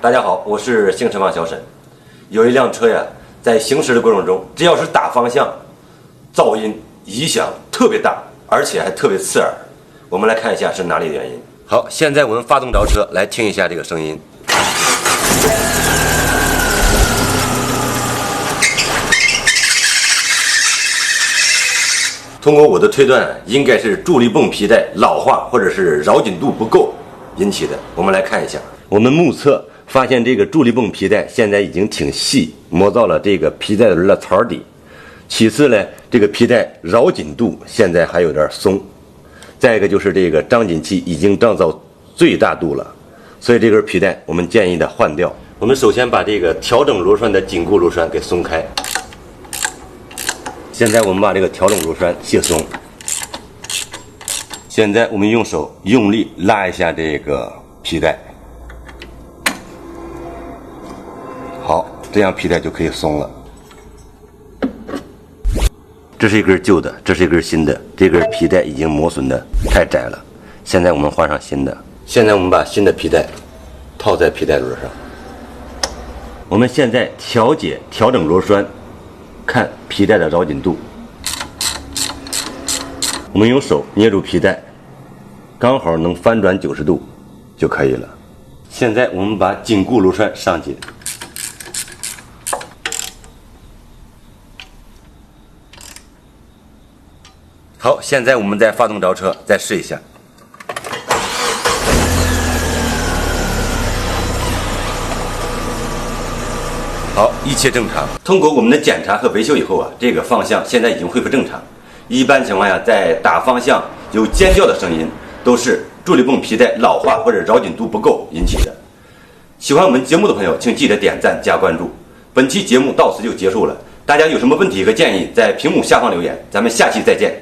大家好，我是星辰网小沈。有一辆车呀，在行驶的过程中，只要是打方向，噪音异响特别大，而且还特别刺耳。我们来看一下是哪里的原因。好，现在我们发动着车，来听一下这个声音。通过我的推断，应该是助力泵皮带老化或者是绕紧度不够引起的。我们来看一下，我们目测发现这个助力泵皮带现在已经挺细，磨到了这个皮带轮的槽底。其次呢，这个皮带绕紧度现在还有点松。再一个就是这个张紧器已经张到最大度了，所以这根皮带我们建议的换掉。我们首先把这个调整螺栓的紧固螺栓给松开。现在我们把这个调整螺栓卸松。现在我们用手用力拉一下这个皮带。好，这样皮带就可以松了。这是一根旧的，这是一根新的，这根皮带已经磨损的太窄了。现在我们换上新的。现在我们把新的皮带套在皮带轮上。我们现在调整螺栓，看皮带的绕紧度。我们用手捏住皮带，刚好能翻转90度就可以了。现在我们把紧固螺栓上紧。好，现在我们再发动着车，再试一下。好，一切正常。通过我们的检查和维修以后啊，这个方向现在已经恢复正常。一般情况下，在打方向有尖叫的声音，都是助力泵皮带老化或者绕紧度不够引起的。喜欢我们节目的朋友，请记得点赞加关注。本期节目到此就结束了，大家有什么问题和建议，在屏幕下方留言。咱们下期再见。